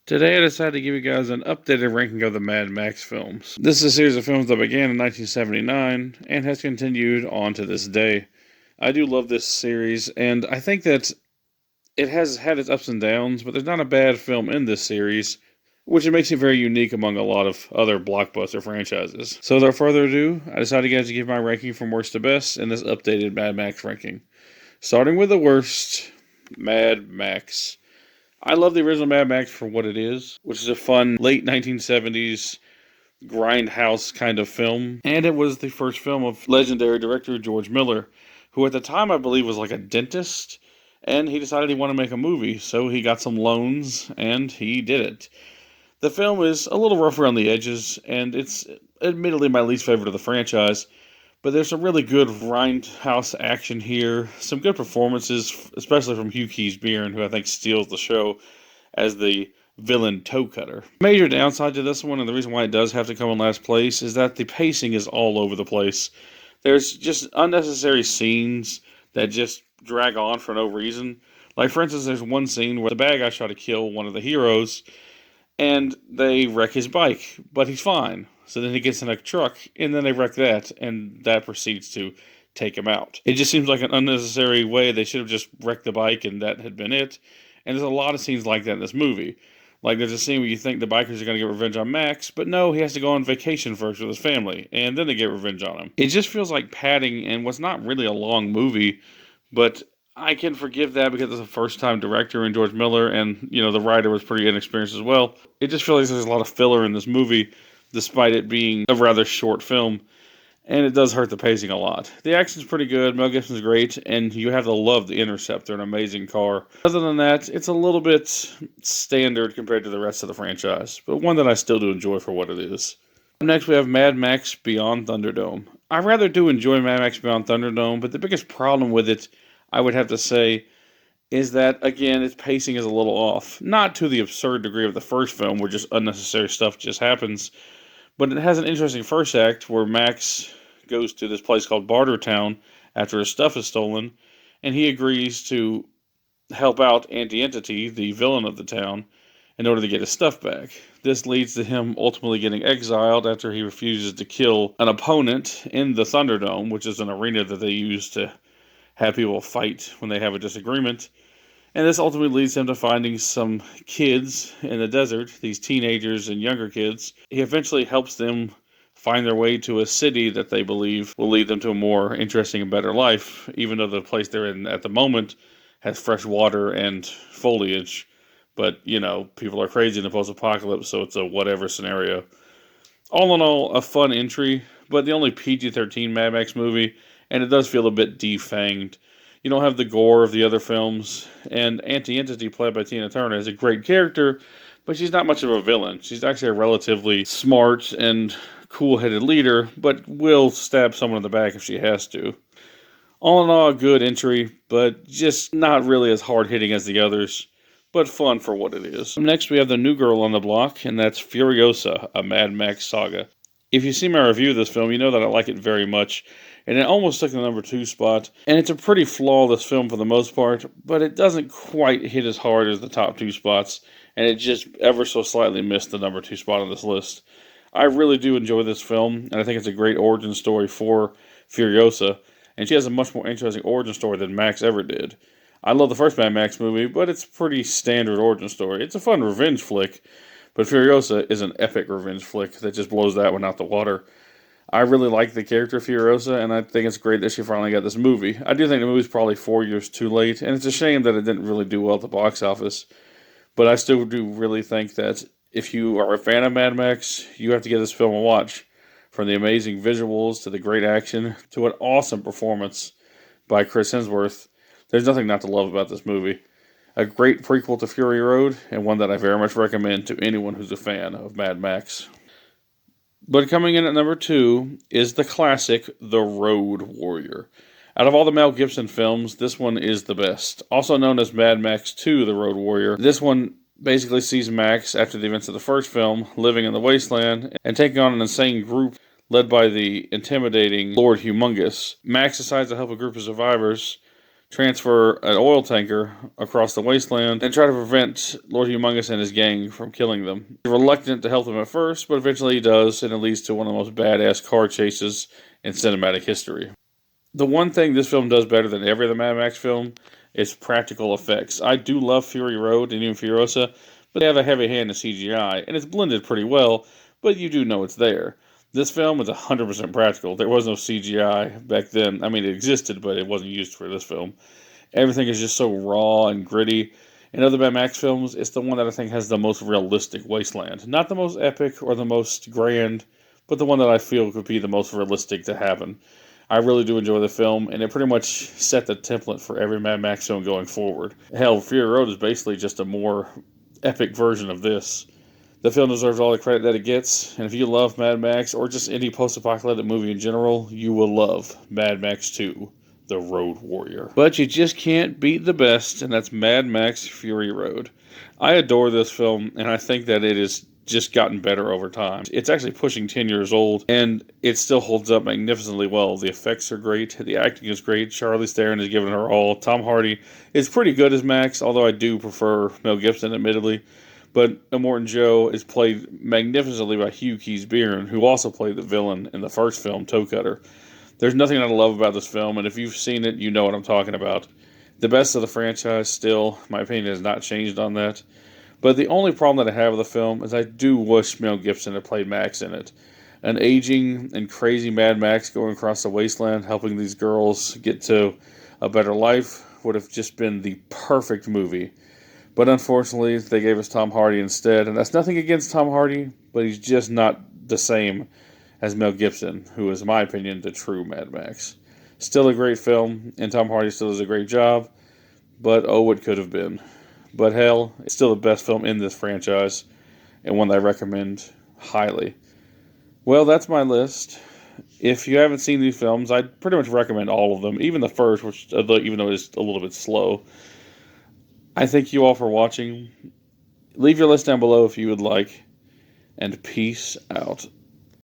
Today I decided to give you guys an updated ranking of the Mad Max films. This is a series of films that began in 1979 and has continued on to this day. I do love this series, and I think that it has had its ups and downs, but there's not a bad film in this series, which it makes it very unique among a lot of other blockbuster franchises. So without further ado, I decided to give my ranking from worst to best in this updated Mad Max ranking. Starting with the worst, Mad Max. I love the original Mad Max for what it is, which is a fun late 1970s grindhouse kind of film. And it was the first film of legendary director George Miller, who at the time I believe was like a dentist, and he decided he wanted to make a movie, so he got some loans and he did it. The film is a little rough around the edges, and it's admittedly my least favorite of the franchise. But there's some really good grindhouse action here, some good performances, especially from Hugh Keys-Byrne, who I think steals the show as the villain toe cutter. Major downside to this one, and the reason why it does have to come in last place, is that the pacing is all over the place. There's just unnecessary scenes that just drag on for no reason. Like, for instance, there's one scene where the bad guy try to kill one of the heroes, and they wreck his bike, but he's fine. So then he gets in a truck, and then they wreck that, and that proceeds to take him out. It just seems like an unnecessary way. They should have just wrecked the bike, and that had been it. And there's a lot of scenes like that in this movie. Like, there's a scene where you think the bikers are going to get revenge on Max, but no, he has to go on vacation first with his family, and then they get revenge on him. It just feels like padding in what's not really a long movie, but I can forgive that because it's a first-time director in George Miller, and, the writer was pretty inexperienced as well. It just feels like there's a lot of filler in this movie, despite it being a rather short film, and it does hurt the pacing a lot. The action's pretty good, Mel Gibson's great, and you have to love the Interceptor, an amazing car. Other than that, it's a little bit standard compared to the rest of the franchise, but one that I still do enjoy for what it is. Next, we have Mad Max Beyond Thunderdome. I rather do enjoy Mad Max Beyond Thunderdome, but the biggest problem with it, I would have to say, is that, again, its pacing is a little off. Not to the absurd degree of the first film, where just unnecessary stuff just happens, but it has an interesting first act where Max goes to this place called Bartertown after his stuff is stolen, and he agrees to help out Anti-Entity, the villain of the town, in order to get his stuff back. This leads to him ultimately getting exiled after he refuses to kill an opponent in the Thunderdome, which is an arena that they use to have people fight when they have a disagreement. And this ultimately leads him to finding some kids in the desert, these teenagers and younger kids. He eventually helps them find their way to a city that they believe will lead them to a more interesting and better life, even though the place they're in at the moment has fresh water and foliage. But, people are crazy in the post-apocalypse, so it's a whatever scenario. All in all, a fun entry, but the only PG-13 Mad Max movie, and it does feel a bit defanged. You don't have the gore of the other films, and Anti-Entity, played by Tina Turner, is a great character, but she's not much of a villain. She's actually a relatively smart and cool-headed leader, but will stab someone in the back if she has to. All in all, a good entry, but just not really as hard-hitting as the others, but fun for what it is. Next, we have the new girl on the block, and that's Furiosa, a Mad Max saga. If you see my review of this film, you know that I like it very much, and it almost took the number 2 spot, and it's a pretty flawless film for the most part, but it doesn't quite hit as hard as the top 2 spots, and it just ever so slightly missed the number 2 spot on this list. I really do enjoy this film, and I think it's a great origin story for Furiosa, and she has a much more interesting origin story than Max ever did. I love the first Mad Max movie, but it's a pretty standard origin story. It's a fun revenge flick, but Furiosa is an epic revenge flick that just blows that one out the water. I really like the character Furiosa, and I think it's great that she finally got this movie. I do think the movie's probably 4 years too late, and it's a shame that it didn't really do well at the box office. But I still do really think that if you are a fan of Mad Max, you have to give this film a watch. From the amazing visuals, to the great action, to an awesome performance by Chris Hemsworth, there's nothing not to love about this movie. A great prequel to Fury Road, and one that I very much recommend to anyone who's a fan of Mad Max. But coming in at number 2 is the classic The Road Warrior. Out of all the Mel Gibson films, this one is the best. Also known as Mad Max 2, The Road Warrior, this one basically sees Max, after the events of the first film, living in the wasteland and taking on an insane group led by the intimidating Lord Humongous. Max decides to help a group of survivors transfer an oil tanker across the wasteland and try to prevent Lord Humongous and his gang from killing them. He's reluctant to help them at first, but eventually he does, and it leads to one of the most badass car chases in cinematic history. The one thing this film does better than every other Mad Max film is practical effects. I do love Fury Road and even Furiosa, but they have a heavy hand in CGI, and it's blended pretty well, but you do know it's there. This film was 100% practical. There was no CGI back then. I mean, it existed, but it wasn't used for this film. Everything is just so raw and gritty. In other Mad Max films, it's the one that I think has the most realistic wasteland. Not the most epic or the most grand, but the one that I feel could be the most realistic to happen. I really do enjoy the film, and it pretty much set the template for every Mad Max film going forward. Hell, Fury Road is basically just a more epic version of this. The film deserves all the credit that it gets, and if you love Mad Max, or just any post-apocalyptic movie in general, you will love Mad Max 2, The Road Warrior. But you just can't beat the best, and that's Mad Max Fury Road. I adore this film, and I think that it has just gotten better over time. It's actually pushing 10 years old, and it still holds up magnificently well. The effects are great, the acting is great, Charlize Theron is giving her all. Tom Hardy is pretty good as Max, although I do prefer Mel Gibson, admittedly. But Immortan Joe is played magnificently by Hugh Keys-Byrne, who also played the villain in the first film, Toe Cutter. There's nothing I love about this film, and if you've seen it, you know what I'm talking about. The best of the franchise still, my opinion has not changed on that. But the only problem that I have with the film is I do wish Mel Gibson had played Max in it. An aging and crazy Mad Max going across the wasteland, helping these girls get to a better life, would have just been the perfect movie. But unfortunately, they gave us Tom Hardy instead, and that's nothing against Tom Hardy, but he's just not the same as Mel Gibson, who is, in my opinion, the true Mad Max. Still a great film, and Tom Hardy still does a great job, but oh, it could have been. But hell, it's still the best film in this franchise, and one that I recommend highly. Well, that's my list. If you haven't seen these films, I'd pretty much recommend all of them, even the first, which even though it's a little bit slow. I thank you all for watching. Leave your list down below if you would like, and peace out.